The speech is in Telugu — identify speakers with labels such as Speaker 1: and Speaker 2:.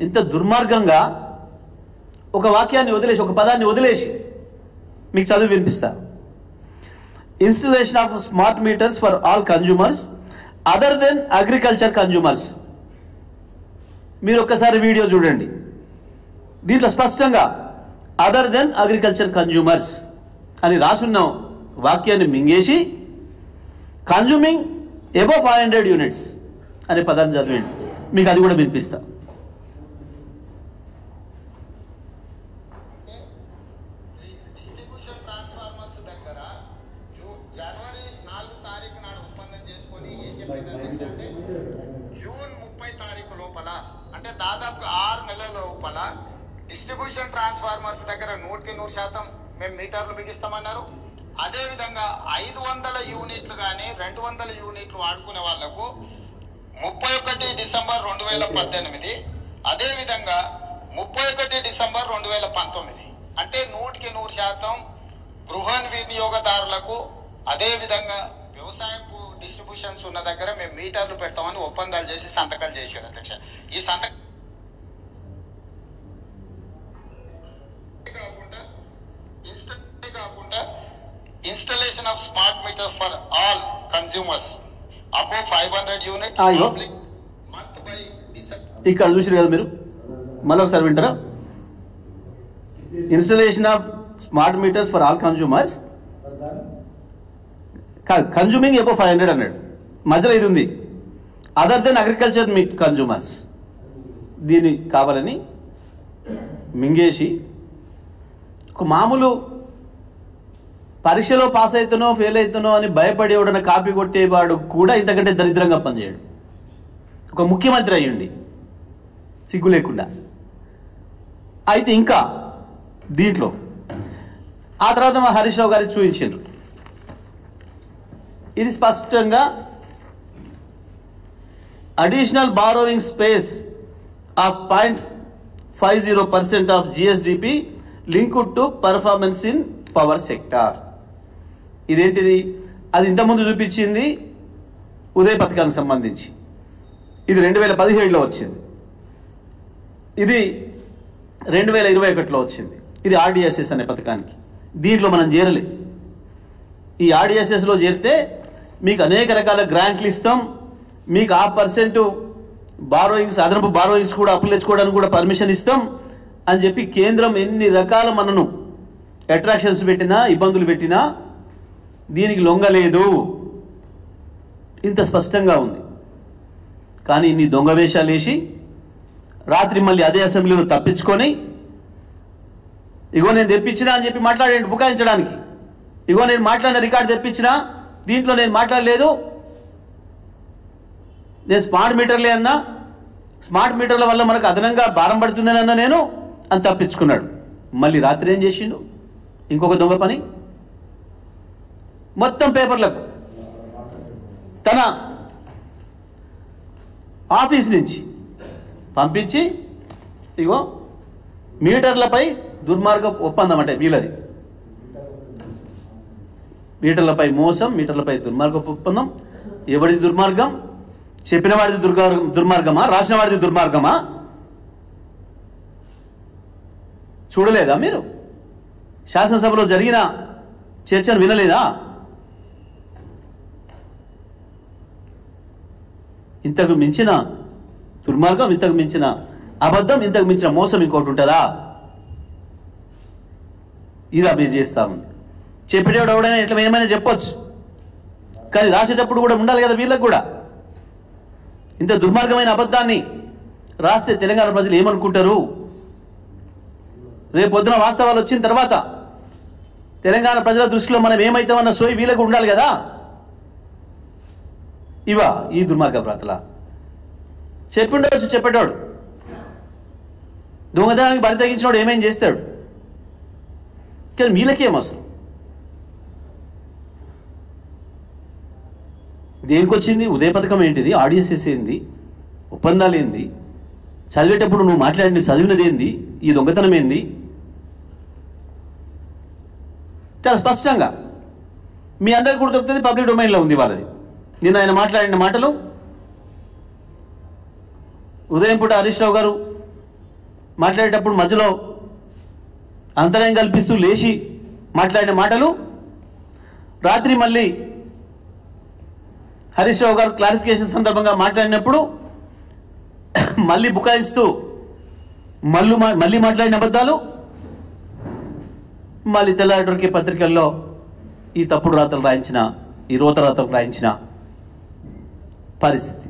Speaker 1: ఇంత దుర్మార్గంగా ఒక వాక్యాన్ని వదిలేసి, ఒక పదాన్ని వదిలేసి మీకు చదివి వినిపిస్తా. Installation of smart meters for all consumers other than agriculture consumers. మీరు ఒక్కసారి వీడియో చూడండి. దీంట్లో స్పష్టంగా అదర్ దెన్ అగ్రికల్చర్ కన్జ్యూమర్స్ అని రాసున్న వాక్యాన్ని మింగేసి కన్జ్యూమింగ్ అబవ్ 500 యూనిట్స్ అనే పదాన్ని చదివండి. మీకు అది కూడా వినిపిస్తా.
Speaker 2: డిస్ట్రిబ్యూషన్ ట్రాన్స్ఫార్మర్స్ దగ్గర జనవరి 4 తారీఖు నాడు ఒప్పందం చేసుకొని ఏం చెప్పిందంటే జూన్ 30 తారీఖు లోపల, అంటే దాదాపు 6 నెలల లోపల డిస్ట్రిబ్యూషన్ ట్రాన్స్ఫార్మర్స్ దగ్గర 100% మేము మీటర్లు బిగిస్తామన్నారు. అదేవిధంగా 500 యూనిట్లు కానీ 200 యూనిట్లు వాడుకునే వాళ్లకు 31 డిసెంబర్ 2018, అదేవిధంగా 31 డిసెంబర్ 2019, అంటే 100% గృహ వినియోగదారులకు, అదేవిధంగా వ్యవసాయపు డిస్ట్రిబ్యూషన్స్ ఉన్న దగ్గర మేము మీటర్లు పెడతామని ఒప్పందాలు చేసి సంతకాలు చేశారు అధ్యక్ష. ఈ సంతకం కాకుండా installation of smart meter for all consumers above 500 units month by December.
Speaker 1: ఇక్కడ చూసారు కదా మీరు, మళ్ళీ ఒకసారి వింటారా? Installation of smart meters for all consumers, consuming above 500 అన్నాడు. మధ్యలో ఇది ఉంది, other than agriculture meet consumers. దీన్ని కావాలని మింగేసి ఒక మామూలు పరీక్షలో పాస్ అవుతానో ఫెయిల్ అవుతానో అని భయపడి ఎవడన్నా కాపీ కొట్టేవాడు కూడా ఇంతకంటే దరిద్రంగా పనిచేయడు. ఒక ముఖ్యమంత్రి అయ్యండి సిగ్గు లేకుండా. అయితే ఇంకా దీంట్లో ఆ తర్వాత మా హరీష్ రావు గారికి చూపించారు. ఇది స్పష్టంగా additional borrowing space of 0.50% of GSDP linked to performance in power sector. ఇదేంటిది? అది ఇంతకుముందు చూపించింది ఉదయ్ పథకానికి సంబంధించి, ఇది 2017లో వచ్చింది, ఇది 2021లో వచ్చింది. ఇది ఆర్డిఎస్ఎస్ అనే పథకానికి. దీంట్లో మనం చేరలే. ఈ ఆర్డిఎస్ఎస్లో చేరితే మీకు అనేక రకాల గ్రాంట్లు ఇస్తాం, మీకు ఆ % బారోయింగ్స్, అదనపు బారోయింగ్స్ కూడా అప్పులు తెచ్చుకోవడానికి కూడా పర్మిషన్ ఇస్తాం అని చెప్పి కేంద్రం ఎన్ని రకాల మనను అట్రాక్షన్స్ పెట్టినా, ఇబ్బందులు పెట్టినా దీనికి లొంగలేదు. ఇంత స్పష్టంగా ఉంది. కానీ ఇన్ని దొంగ వేషాలు వేసి రాత్రి మళ్ళీ అదే అసెంబ్లీలో తప్పించుకొని, ఇగో నేను తెప్పించినా అని చెప్పి మాట్లాడండి బుకాయించడానికి. ఇగో నేను మాట్లాడిన రికార్డు తెప్పించినా, దీంట్లో నేను మాట్లాడలేదు, నేను స్మార్ట్ మీటర్లే అన్నా, స్మార్ట్ మీటర్ల వల్ల మనకు అదనంగా భారం పడుతుందని అన్నా నేను అని తప్పించుకున్నాడు. మళ్ళీ రాత్రి ఏం చేసిండు? ఇంకొక దొంగ పని. మొత్తం పేపర్లకు తన ఆఫీస్ నుంచి పంపించి, ఇగో మీటర్లపై దుర్మార్గ ఒప్పందం అంటే వీళ్ళది, మీటర్లపై మోసం, మీటర్లపై దుర్మార్గ ఒప్పందం. ఎవరిది దుర్మార్గం? చెప్పిన వాడిది దుర్మార్గమా? రాసిన వాడిది దుర్మార్గమా? చూడలేదా మీరు? శాసనసభలో జరిగిన చర్చను వినలేదా? ఇంతకు మించిన దుర్మార్గం, ఇంతకు మించిన అబద్ధం, ఇంతకు మించిన మోసం ఇంకోటి ఉంటుందా? ఇదా మీరు చేస్తా ఉంది. చెప్పేటప్పుడు ఎవడైనా ఇట్లా ఏమైనా చెప్పొచ్చు, కానీ రాసేటప్పుడు కూడా ఉండాలి కదా వీళ్ళకి కూడా. ఇంత దుర్మార్గమైన అబద్ధాన్ని రాస్తే తెలంగాణ ప్రజలు ఏమనుకుంటారు? రేపు పొద్దున వాస్తవాలు వచ్చిన తర్వాత తెలంగాణ ప్రజల దృష్టిలో మనం ఏమైతామన్న సోయి వీళ్ళకు ఉండాలి కదా. ఇవా ఈ దుర్మార్గ ప్రాతల చెప్పిండవచ్చు చెప్పేటోడు. దొంగతనానికి బరి తగ్గించినోడు ఏమేం చేస్తాడు, కానీ వీళ్ళకేం అవసరం? దేనికి వచ్చింది? ఉదయ పథకం ఏంటిది? ఆర్డిఎస్ఎస్ ఏంది? ఒప్పందాలు ఏంది? చదివేటప్పుడు నువ్వు మాట్లాడి చదివినది ఏంది? ఈ దొంగతనం ఏంది? చాలా స్పష్టంగా మీ అందరికి కూడా దొరుకుతుంది, పబ్లిక్ డొమైన్లో ఉంది వాళ్ళది. నిన్న ఆయన మాట్లాడిన మాటలు ఉదయం పూట హరీష్ రావు గారు మాట్లాడేటప్పుడు మధ్యలో అంతరాయం కల్పిస్తూ లేచి మాట్లాడిన మాటలు, రాత్రి మళ్ళీ హరీష్ రావు గారు క్లారిఫికేషన్ సందర్భంగా మాట్లాడినప్పుడు మళ్ళీ బుకాయిస్తూ మళ్ళీ మాట్లాడిన అబద్ధాలు, మళ్ళీ తెల్లారికే పత్రికల్లో ఈ తప్పుడు రాతలు రాయించిన, ఈ రోత రాతలు రాయించిన పరిస్థితి.